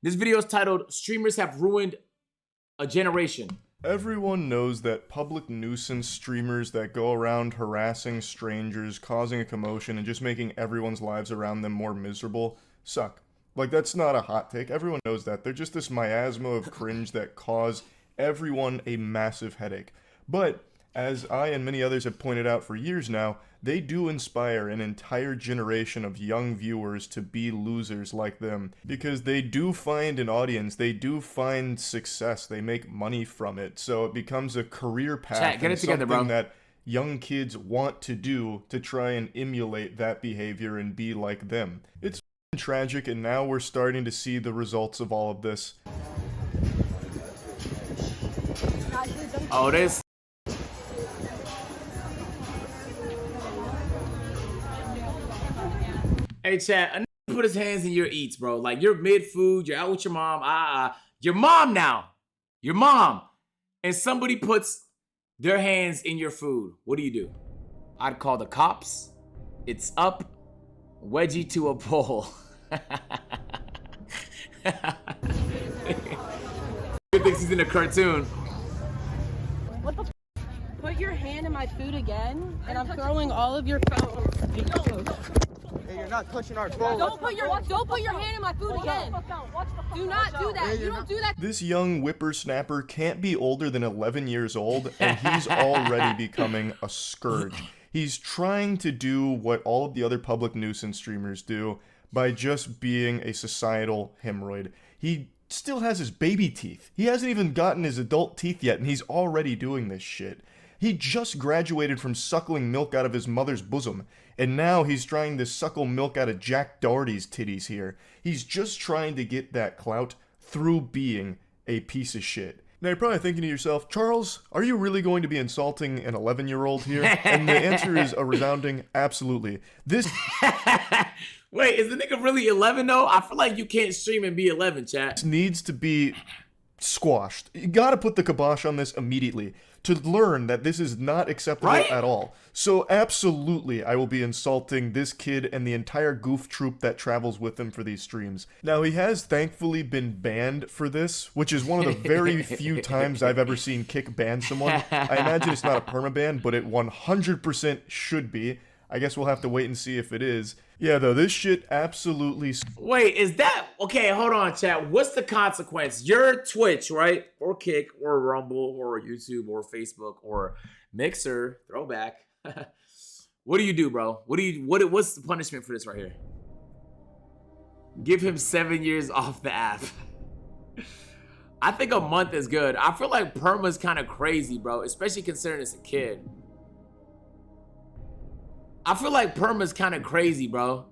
This video is titled, Streamers Have Ruined a Generation. Everyone knows that public nuisance streamers that go around harassing strangers, causing a commotion, and just making everyone's lives around them more miserable suck. Like, that's not a hot take. Everyone knows that. They're just this miasma of cringe that cause everyone a massive headache. But, as I and many others have pointed out for years now, they do inspire an entire generation of young viewers to be losers like them. Because they do find an audience, they do find success, they make money from it. So it becomes a career path. Chat, get it together, bro. That young kids want to do to try and emulate that behavior and be like them. It's tragic, and now we're starting to see the results of all of this. Oh, this. Hey, chat, a nigga put his hands in your eats, bro. Like, you're mid-food, you're out with your mom, your mom now. Your mom. And somebody puts their hands in your food. What do? I'd call the cops. It's up. Wedgie to a pole. Good thinks he's in a cartoon. What the f? Put your hand in my food again, and I'm throwing all of your phones. Hey, you're not touching our phone. Don't put your hand in my food again. Do not do that. You don't do that. This young whippersnapper can't be older than 11 years old, and he's already becoming a scourge. He's trying to do what all of the other public nuisance streamers do by just being a societal hemorrhoid. He still has his baby teeth. He hasn't even gotten his adult teeth yet, and he's already doing this shit. He just graduated from suckling milk out of his mother's bosom, and now he's trying to suckle milk out of Jack Doherty's titties here. He's just trying to get that clout through being a piece of shit. Now you're probably thinking to yourself, Charles, are you really going to be insulting an 11-year-old here? And the answer is a resounding absolutely. This... Wait, is the nigga really 11 though? I feel like you can't stream and be 11, chat. Needs to be squashed. You gotta put the kibosh on this immediately to learn that this is not acceptable at all. So absolutely, I will be insulting this kid and the entire goof troop that travels with him for these streams. Now, he has thankfully been banned for this, which is one of the very few times I've ever seen Kick ban someone. I imagine it's not a permaban, but it 100% should be. I guess we'll have to wait and see if it is. Yeah, though, this shit absolutely... Wait, is that... Okay, hold on, chat. What's the consequence? You're Twitch, right? Or Kick, or Rumble, or YouTube, or Facebook, or Mixer, throwback. What do you do, bro? What's the punishment for this right here? Give him 7 years off the app. I think a month is good. I feel like perma's kind of crazy, bro, especially considering it's a kid. I feel like perma's kind of crazy, bro.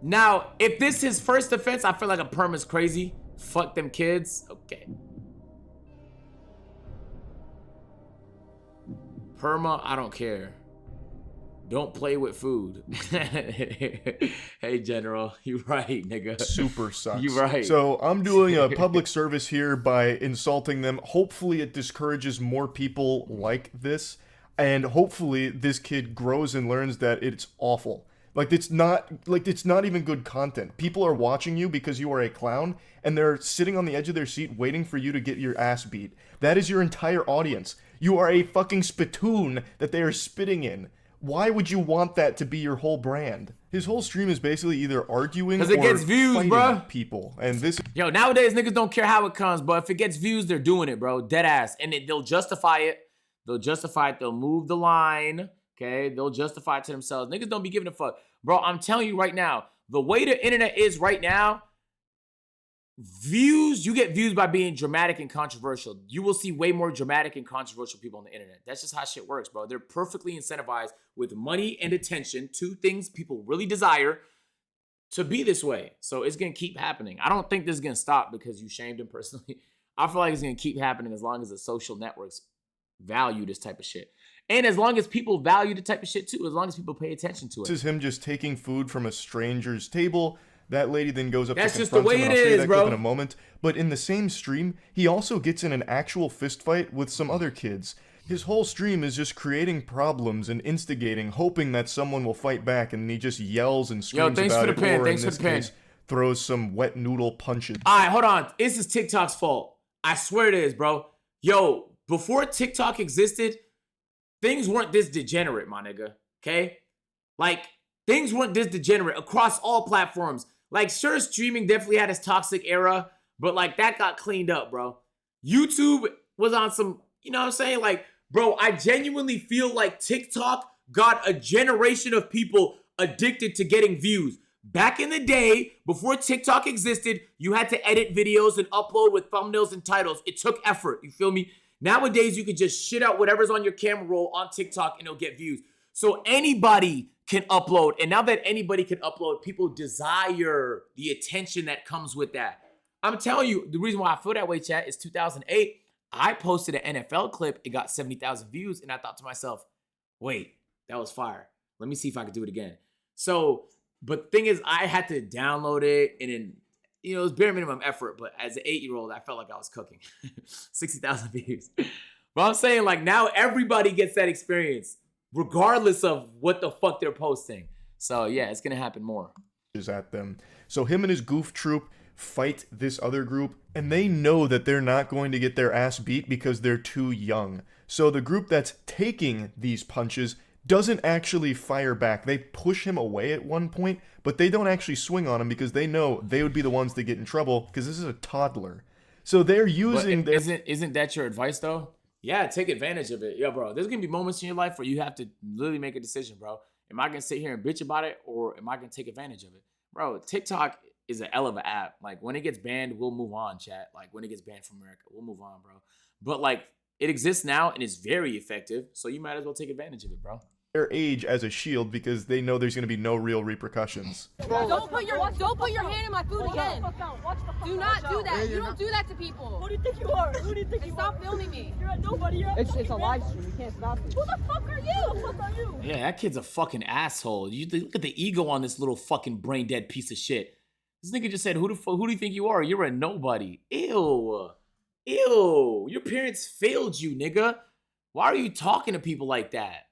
Now, if this is his first offense, I feel like a perma's crazy. Fuck them kids. Okay. Perma, I don't care. Don't play with food. Hey, General, you right, nigga. Super sucks. You right. So I'm doing a public service here by insulting them. Hopefully it discourages more people like this. And hopefully this kid grows and learns that it's awful. It's not even good content. People are watching you because you are a clown, and they're sitting on the edge of their seat waiting for you to get your ass beat. That is your entire audience. You are a fucking spittoon that they are spitting in. Why would you want that to be your whole brand? His whole stream is basically either arguing or it gets views, fighting bro. People. And this... Yo, nowadays niggas don't care how it comes, but if it gets views, they're doing it, bro. Dead ass. And they'll justify it. They'll justify it. They'll move the line. Okay? They'll justify it to themselves. Niggas don't be giving a fuck. Bro, I'm telling you right now, the way the internet is right now, you get views by being dramatic and controversial. You will see way more dramatic and controversial people on the internet. That's just how shit works, bro. They're perfectly incentivized with money and attention, two things people really desire, to be this way. So it's going to keep happening. I don't think this is going to stop because you shamed him personally. I feel like it's going to keep happening as long as the social networks value this type of shit. And as long as people value the type of shit too, as long as people pay attention to it. This is him just taking food from a stranger's table. That lady then goes up That's to just the way him, and it I'll show you is, that bro. clip in a moment. But in the same stream, he also gets in an actual fist fight with some other kids. His whole stream is just creating problems and instigating, hoping that someone will fight back, and he just yells and screams thanks about for it. the pin. Or Thanks in for this the pin. case, throws some wet noodle punches. All right, hold on. This is TikTok's fault. I swear it is, bro. Yo, before TikTok existed, things weren't this degenerate, my nigga. Okay? Like, things weren't this degenerate across all platforms. Like, sure, streaming definitely had its toxic era, but like that got cleaned up, bro. YouTube was on some, you know what I'm saying? Like, bro, I genuinely feel like TikTok got a generation of people addicted to getting views. Back in the day, before TikTok existed, you had to edit videos and upload with thumbnails and titles. It took effort, you feel me? Nowadays, you can just shit out whatever's on your camera roll on TikTok and it'll get views. So anybody can upload. And now that anybody can upload, people desire the attention that comes with that. I'm telling you, the reason why I feel that way, chat, is 2008. I posted an NFL clip. It got 70,000 views. And I thought to myself, wait, that was fire. Let me see if I can do it again. So, but the thing is, I had to download it. And then, you know, it was bare minimum effort. But as an 8-year-old, I felt like I was cooking. 60,000 views. But I'm saying, like, now everybody gets that experience, regardless of what the fuck they're posting. So, yeah, it's going to happen more. At them. So him and his goof troop fight this other group, and they know that they're not going to get their ass beat because they're too young. So the group that's taking these punches doesn't actually fire back. They push him away at one point, but they don't actually swing on him because they know they would be the ones that get in trouble because this is a toddler. So they're using their... Isn't that your advice, though? Yeah, take advantage of it. Yeah, bro, there's going to be moments in your life where you have to literally make a decision, bro. Am I going to sit here and bitch about it, or am I going to take advantage of it? Bro, TikTok is a hell of an app. Like, when it gets banned, we'll move on, chat. Like, when it gets banned from America, we'll move on, bro. But, like, it exists now, and it's very effective, so you might as well take advantage of it, bro. Their age as a shield because they know there's going to be no real repercussions. Don't put your hand in my food again. Do not do that. You don't do that to people. Who do you think you are? Who do you think you are? Stop filming me. You're a nobody. It's a live stream. You can't stop it. Who the fuck are you? Who the fuck are you? Yeah, that kid's a fucking asshole. You look at the ego on this little fucking brain dead piece of shit. This nigga just said, who do you think you are? You're a nobody. Ew. Ew. Your parents failed you, nigga. Why are you talking to people like that?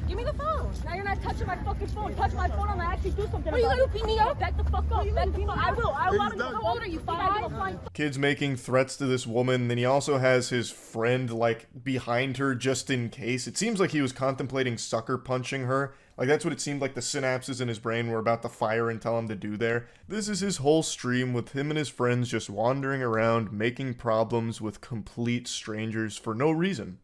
Give me the phone. Now you're not touching my fucking phone. Touch my phone, I'm gonna actually do something. What are you gonna beat me up? Back the fuck up. Back the fuck. I will. How old are you? 5? Kid's making threats to this woman, then he also has his friend, like, behind her just in case. It seems like he was contemplating sucker punching her. Like, that's what it seemed like the synapses in his brain were about to fire and tell him to do there. This is his whole stream with him and his friends just wandering around, making problems with complete strangers for no reason.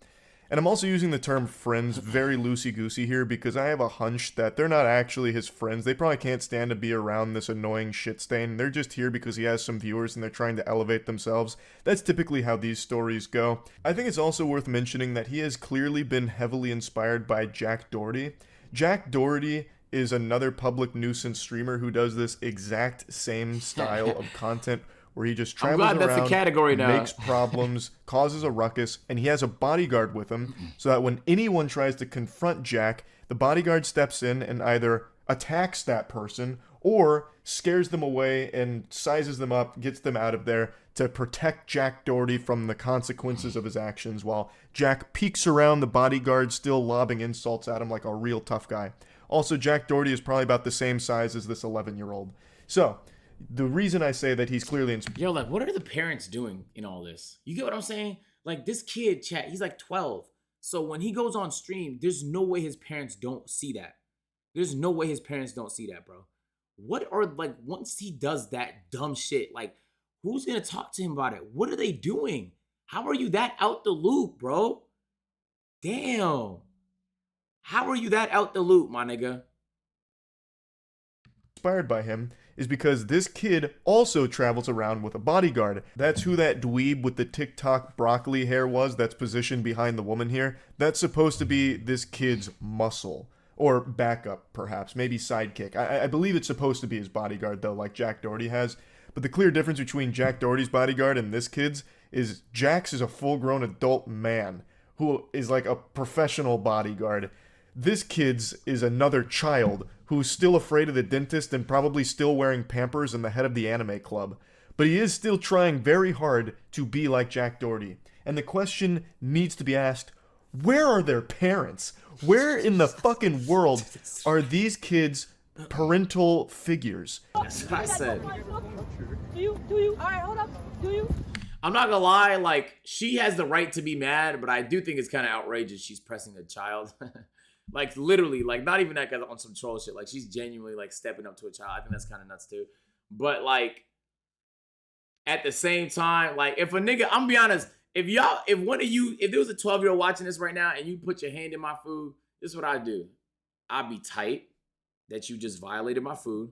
And I'm also using the term friends very loosey-goosey here because I have a hunch that they're not actually his friends. They probably can't stand to be around this annoying shit stain. They're just here because he has some viewers and they're trying to elevate themselves. That's typically how these stories go. I think it's also worth mentioning that he has clearly been heavily inspired by Jack Doherty. Jack Doherty is another public nuisance streamer who does this exact same style of content where he just travels around, that's a category now. Makes problems, causes a ruckus, and he has a bodyguard with him so that when anyone tries to confront Jack, the bodyguard steps in and either attacks that person or scares them away and sizes them up, gets them out of there to protect Jack Doherty from the consequences of his actions while Jack peeks around the bodyguard still lobbing insults at him like a real tough guy. Also, Jack Doherty is probably about the same size as this 11-year-old. So, the reason I say that he's clearly inspired. Yo, like, what are the parents doing in all this? You get what I'm saying? Like, this kid, chat, he's like 12. So when he goes on stream, there's no way his parents don't see that. There's no way his parents don't see that, bro. What are, like, once he does that dumb shit, like, who's gonna talk to him about it? What are they doing? How are you that out the loop, bro? Damn. How are you that out the loop, my nigga? Inspired by him is because this kid also travels around with a bodyguard. That's who that dweeb with the TikTok broccoli hair was that's positioned behind the woman here. That's supposed to be this kid's muscle. Or backup, perhaps. Maybe sidekick. I believe it's supposed to be his bodyguard, though, like Jack Doherty has. But the clear difference between Jack Doherty's bodyguard and this kid's is Jack's is a full-grown adult man who is like a professional bodyguard. This kid's is another child who's still afraid of the dentist and probably still wearing Pampers and the head of the anime club. But he is still trying very hard to be like Jack Doherty. And the question needs to be asked, where are their parents? Where in the fucking world are these kids parental figures. That's what I said. Do you? All right, hold up. Do you? I'm not gonna lie, like, she has the right to be mad, but I do think it's kind of outrageous she's pressing a child. Like, literally, like, not even like on some troll shit. Like, she's genuinely, like, stepping up to a child. I think that's kind of nuts, too. But, like, at the same time, like, if a nigga, I'm gonna be honest, if there was a 12-year-old watching this right now and you put your hand in my food, this is what I'd do. I'd be tight that you just violated my food.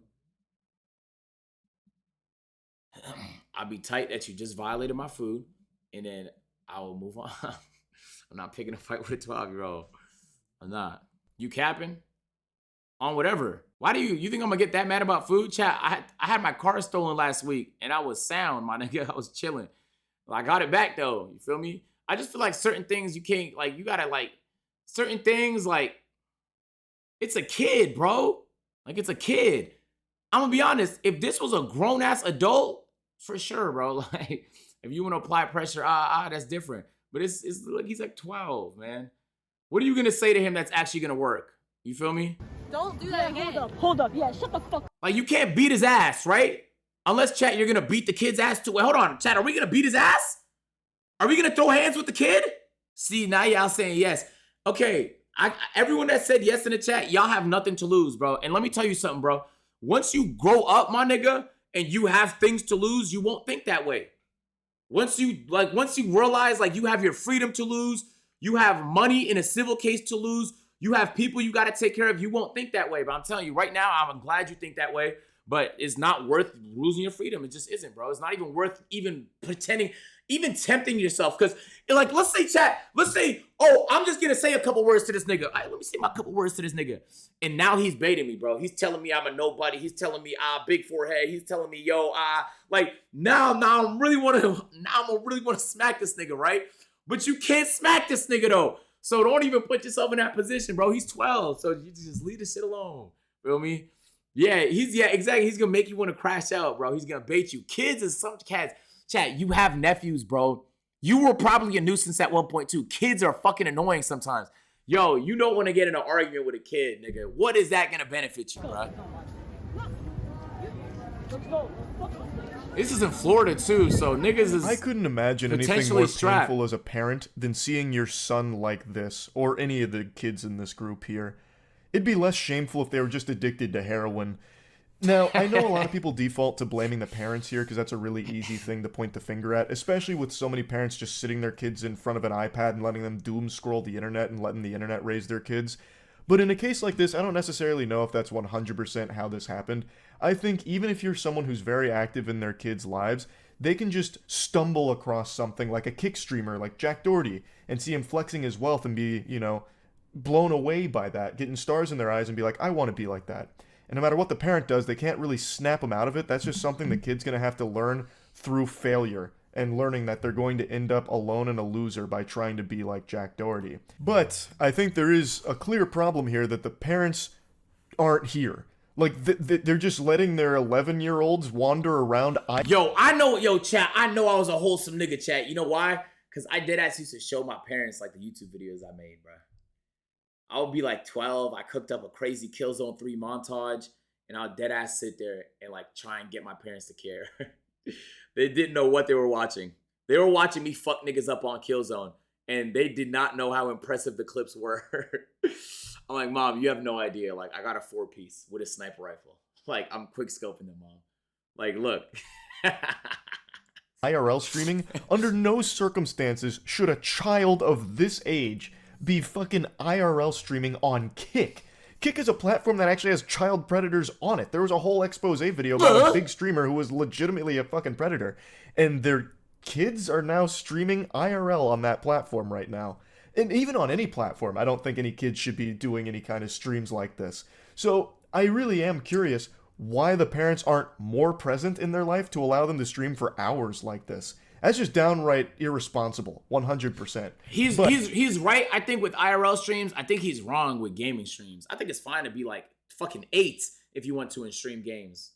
I'll be tight that you just violated my food, and then I will move on. I'm not picking a fight with a 12-year-old. I'm not. You capping? On whatever. Why do you think I'm gonna get that mad about food? Chat, I had my car stolen last week, and I was sound, my nigga. I was chilling. I got it back, though. You feel me? I just feel like certain things you can't, like, you gotta, like, certain things, like, it's a kid, bro. Like, it's a kid. I'm gonna be honest. If this was a grown-ass adult, for sure, bro. Like, if you want to apply pressure, that's different. But it's like he's like 12, man. What are you gonna say to him that's actually gonna work? You feel me? Don't do that again. Hold up. Yeah, shut the fuck up. Like, you can't beat his ass, right? Unless, chat, you're gonna beat the kid's ass too. Wait, hold on, chat. Are we gonna beat his ass? Are we gonna throw hands with the kid? See, now y'all saying yes. Okay, everyone that said yes in the chat, y'all have nothing to lose, bro. And let me tell you something, bro. Once you grow up, my nigga, and you have things to lose, you won't think that way. Once you realize, like, you have your freedom to lose, you have money in a civil case to lose, you have people you got to take care of, you won't think that way. But I'm telling you right now, I'm glad you think that way, but it's not worth losing your freedom. It just isn't, bro. It's not even worth even pretending, even tempting yourself. Because, like, let's say, oh, I'm just going to say a couple words to this nigga. All right, let me say my couple words to this nigga. And now he's baiting me, bro. He's telling me I'm a nobody. He's telling me, big forehead. He's telling me, yo, like, now I'm really want to smack this nigga, right? But you can't smack this nigga, though. So don't even put yourself in that position, bro. He's 12, so you just leave this shit alone. Feel me? Yeah, exactly. He's gonna make you want to crash out, bro. He's gonna bait you. Kids is some cats. Chat, you have nephews, bro. You were probably a nuisance at one point too. Kids are fucking annoying sometimes. Yo, you don't want to get in an argument with a kid, nigga. What is that gonna benefit you, bro? Let's go. This is in Florida too, so niggas is I couldn't imagine anything potentially more strapped. painful as a parent than seeing your son like this, or any of the kids in this group here. It'd be less shameful if they were just addicted to heroin. Now, I know a lot of people default to blaming the parents here because that's a really easy thing to point the finger at, especially with so many parents just sitting their kids in front of an iPad and letting them doom scroll the internet and letting the internet raise their kids. But in a case like this, I don't necessarily know if that's 100% how this happened. I think even if you're someone who's very active in their kids' lives, they can just stumble across something like a kick streamer like Jack Doherty and see him flexing his wealth and be, blown away by that, getting stars in their eyes and be like, I want to be like that. And no matter what the parent does, they can't really snap them out of it. That's just something the kid's going to have to learn through failure and learning that they're going to end up alone and a loser by trying to be like Jack Doherty. But I think there is a clear problem here that the parents aren't here. Like, they're just letting their 11-year-olds wander around. Chat, I know I was a wholesome nigga, chat. You know why? Because I did actually used to show my parents, like, the YouTube videos I made, bro. I would be like 12. I cooked up a crazy Killzone 3 montage, and I'll dead ass sit there and like try and get my parents to care. They didn't know what they were watching. They were watching me fuck niggas up on Killzone, and they did not know how impressive the clips were. I'm like, Mom, you have no idea. Like, I got a 4-piece with a sniper rifle. Like, I'm quick scoping them, Mom. Like, look. IRL streaming, under no circumstances should a child of this age be fucking IRL streaming on Kick. Kick is a platform that actually has child predators on it. There was a whole expose video about a big streamer who was legitimately a fucking predator. And their kids are now streaming IRL on that platform right now. And even on any platform, I don't think any kids should be doing any kind of streams like this. So I really am curious why the parents aren't more present in their life to allow them to stream for hours like this. That's just downright irresponsible, 100%. He's right, I think, with IRL streams. I think he's wrong with gaming streams. I think it's fine to be like fucking 8 if you want to and stream games.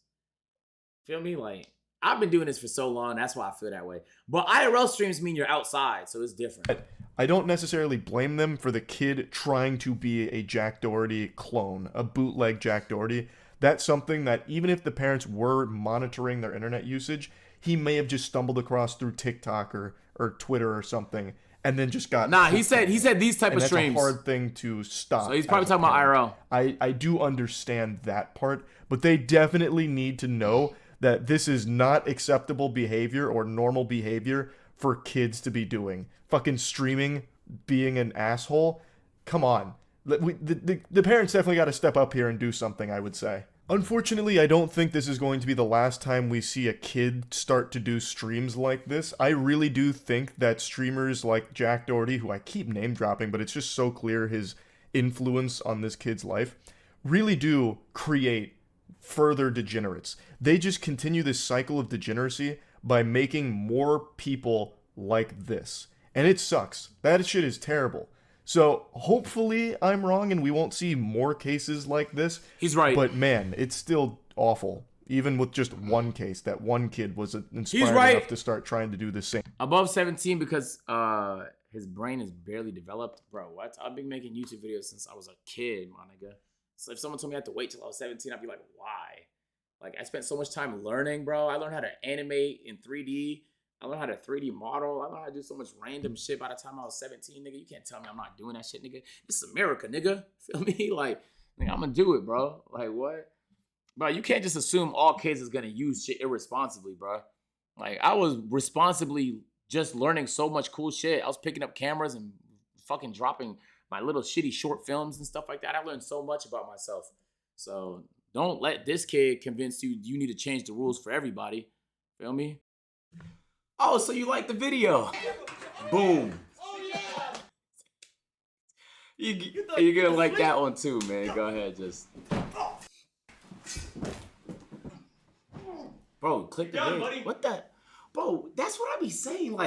Feel me? Like, I've been doing this for so long, that's why I feel that way. But IRL streams mean you're outside, so it's different. I don't necessarily blame them for the kid trying to be a Jack Doherty clone, a bootleg Jack Doherty. that's something that even if the parents were monitoring their internet usage, he may have just stumbled across through TikTok or Twitter or something, and then just got Nah, he said these type and of that's streams. a hard thing to stop. So he's probably as a talking about parent. IRL. I do understand that part, but they definitely need to know that this is not acceptable behavior or normal behavior for kids to be doing. Fucking streaming, being an asshole. Come on. The parents definitely got to step up here and do something, I would say. Unfortunately, I don't think this is going to be the last time we see a kid start to do streams like this. I really do think that streamers like Jack Doherty, who I keep name dropping, but it's just so clear his influence on this kid's life, really do create further degenerates. They just continue this cycle of degeneracy by making more people like this. And it sucks. That shit is terrible. So hopefully I'm wrong and we won't see more cases like this. He's right. But man, it's still awful. Even with just one case, that one kid was inspired right. enough to start trying to do the same. Above 17 because his brain is barely developed. Bro, what? I've been making YouTube videos since I was a kid, my nigga. So if someone told me I had to wait till I was 17, I'd be like, why? Like, I spent so much time learning, bro. I learned how to animate in 3D. I learned how to 3D model. I learned how to do so much random shit by the time I was 17, nigga. You can't tell me I'm not doing that shit, nigga. This is America, nigga. Feel me? Like, nigga, I'm gonna do it, bro. Like, what? Bro, you can't just assume all kids is gonna use shit irresponsibly, bro. Like, I was responsibly just learning so much cool shit. I was picking up cameras and fucking dropping my little shitty short films and stuff like that. I learned so much about myself. So don't let this kid convince you you need to change the rules for everybody. Feel me? Oh, so you like the video? Boom. You're gonna like that one too, man. Go ahead, just. Bro, click the video. What the? Bro, that's what I be saying. Like,